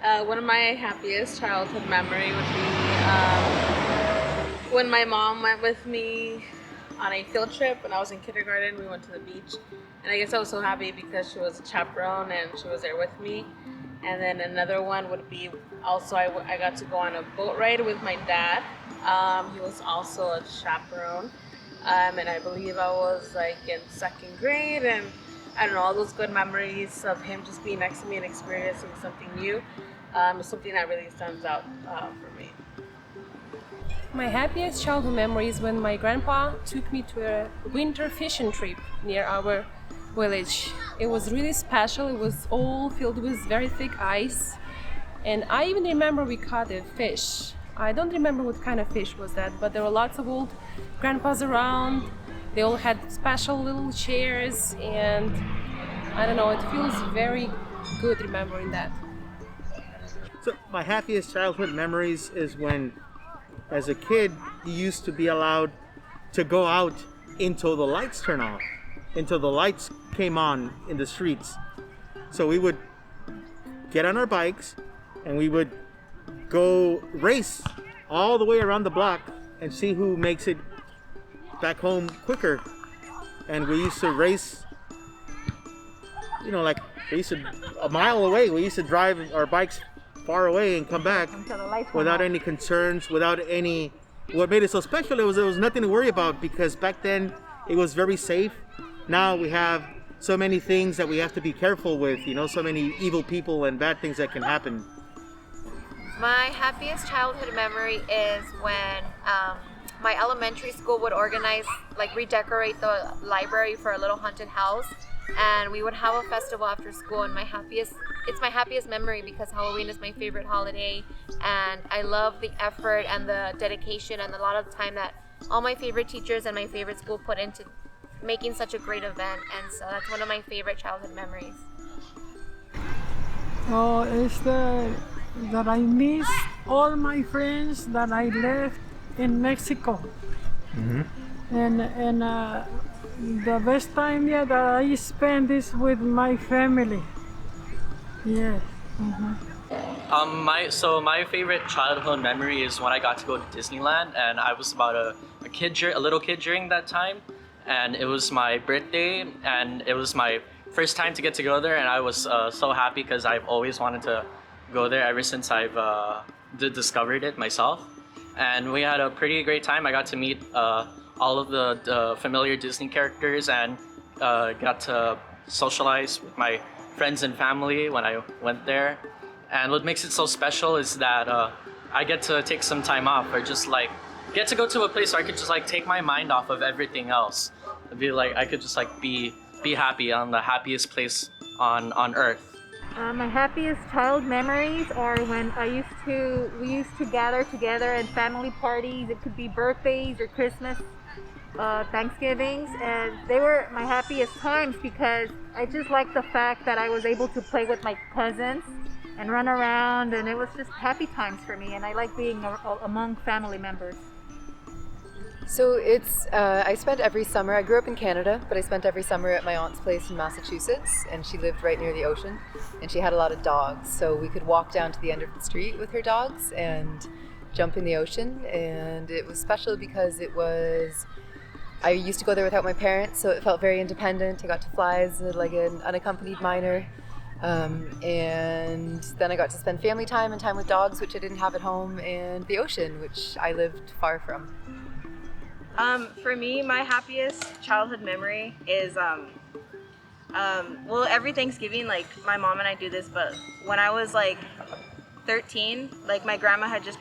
One of my happiest childhood memory would be when my mom went with me on a field trip when I was in kindergarten. We went to the beach, and I guess I was so happy because she was a chaperone and she was there with me. And then another one would be also I got to go on a boat ride with my dad. He was also a chaperone, and I believe I was like in second grade, and I don't know, all those good memories of him just being next to me and experiencing something new is something that really stands out for me. My happiest childhood memory is when my grandpa took me to a winter fishing trip near our village. It was really special. It was all filled with very thick ice. And I even remember we caught a fish. I don't remember what kind of fish was that, but there were lots of old grandpas around. They all had special little chairs, and I don't know, it feels very good remembering that. So my happiest childhood memories is when, as a kid, you used to be allowed to go out until the lights turn off, until the lights came on in the streets. So we would get on our bikes and we would go race all the way around the block and see who makes it back home quicker. And we used to race, like we used to a mile away. We used to drive our bikes far away and come back without any concerns, without any. What made it so special, it was nothing to worry about, because back then it was very safe. Now we have so many things that we have to be careful with, so many evil people and bad things that can happen. My happiest childhood memory is when my elementary school would organize, like redecorate the library for a little haunted house, and we would have a festival after school. And it's my happiest memory because Halloween is my favorite holiday, and I love the effort and the dedication and a lot of time that all my favorite teachers and my favorite school put into making such a great event. And so that's one of my favorite childhood memories. Oh, it's that I miss all my friends that I left in Mexico. And the best time that I spend is with my family. Yes. My favorite childhood memory is when I got to go to Disneyland, and I was about a little kid during that time, and it was my birthday, and it was my first time to get to go there, and I was so happy because I've always wanted to go there ever since I've discovered it myself. And we had a pretty great time. I got to meet all of the familiar Disney characters, and got to socialize with my friends and family when I went there. And what makes it so special is that I get to take some time off, or just like get to go to a place where I could just like take my mind off of everything else. It'd be like I could just like be happy on the happiest place on earth. My happiest child memories are when we used to gather together at family parties. It could be birthdays or Christmas, Thanksgivings, and they were my happiest times because I just liked the fact that I was able to play with my cousins and run around, and it was just happy times for me, and I like being among family members. So I spent every summer, I grew up in Canada, but I spent every summer at my aunt's place in Massachusetts, and she lived right near the ocean, and she had a lot of dogs, so we could walk down to the end of the street with her dogs and jump in the ocean. And it was special because I used to go there without my parents, so it felt very independent. I got to fly as like an unaccompanied minor, and then I got to spend family time and time with dogs, which I didn't have at home, and the ocean, which I lived far from. For me, my happiest childhood memory is, every Thanksgiving, like my mom and I do this, but when I was like 13, like my great grandma just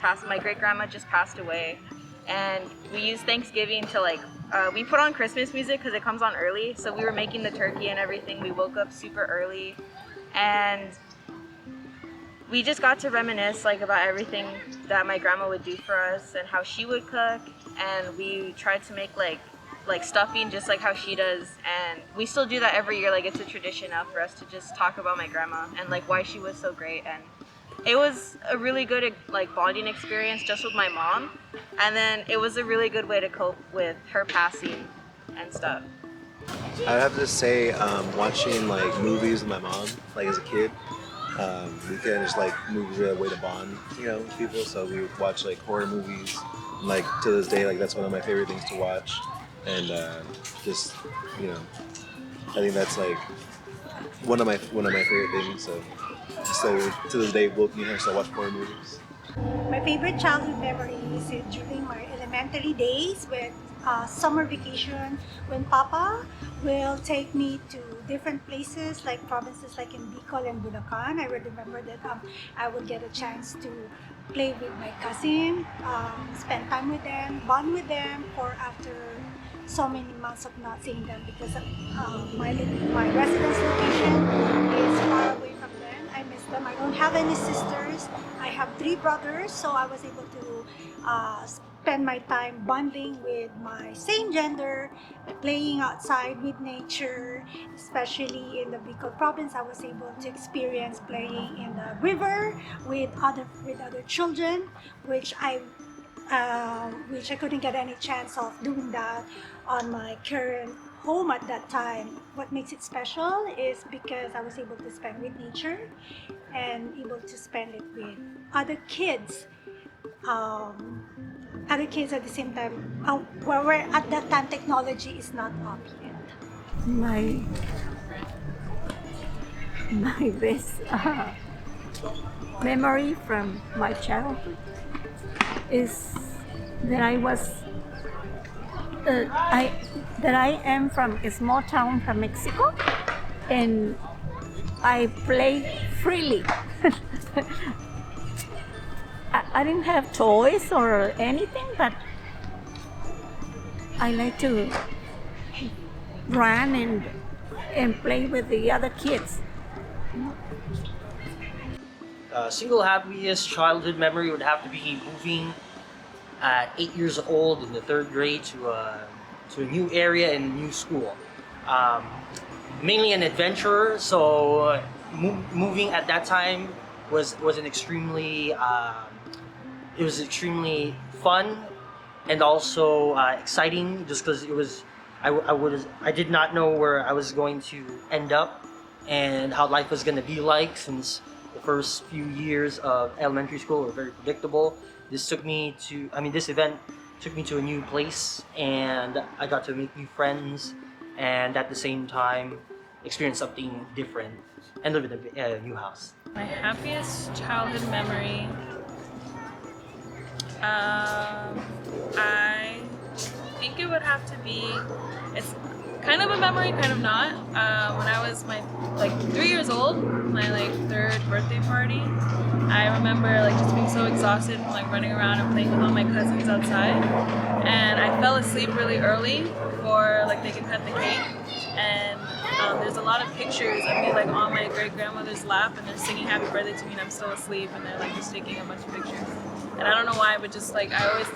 passed away, and we used Thanksgiving to we put on Christmas music because it comes on early, so we were making the turkey and everything. We woke up super early, and we just got to reminisce about everything that my grandma would do for us and how she would cook, and we tried to make like stuffing just like how she does, and we still do that every year. It's a tradition now for us to just talk about my grandma and why she was so great. And it was a really good bonding experience just with my mom, and then it was a really good way to cope with her passing and stuff. I'd have to say watching movies with my mom as a kid. weekend, just like movies were a way to bond, with people. So we would watch like horror movies. And, like to this day, like that's one of my favorite things to watch. And just I think that's like one of my favorite things. So to this day, we'll still watch horror movies. My favorite childhood memory is during my elementary days with summer vacation when Papa will take me to different places like provinces like in Bicol and Bulacan. I would remember that I would get a chance to play with my cousin, spend time with them, bond with them for after so many months of not seeing them because my residence location is far away from them. I miss them. I don't have any sisters. I have 3 brothers, so I was able to spend my time bonding with my same gender, playing outside with nature, especially in the Bicol province. I was able to experience playing in the river with other children, which I couldn't get any chance of doing that on my current home at that time. What makes it special is because I was able to spend with nature and able to spend it with other kids. Other kids at the same time, where at that time technology is not up yet. My best memory from my childhood is that I am from a small town from Mexico, and I play freely. I didn't have toys or anything, but I like to run and play with the other kids. Single happiest childhood memory would have to be moving at 8 years old in the 3rd grade to a new area and new school. Mainly an adventurer, so moving at that time was an extremely it was extremely fun and also exciting, just because it was I did not know where I was going to end up and how life was going to be like, since the first few years of elementary school were very predictable. This event took me to a new place, and I got to make new friends, and at the same time experience something different and live in a new house. My happiest childhood memory, I think it would have to be, it's kind of a memory, kind of not. When I was 3 years old, my 3rd birthday party, I remember just being so exhausted from running around and playing with all my cousins outside, and I fell asleep really early before they could cut the cake. And there's a lot of pictures of me on my great grandmother's lap, and they're singing happy birthday to me, and I'm still asleep, and they're just taking a bunch of pictures. And I don't know why, but just I always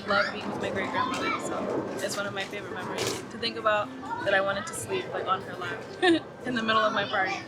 love being with my great grandmother, so it's one of my favorite memories to think about, that I wanted to sleep on her lap in the middle of my party.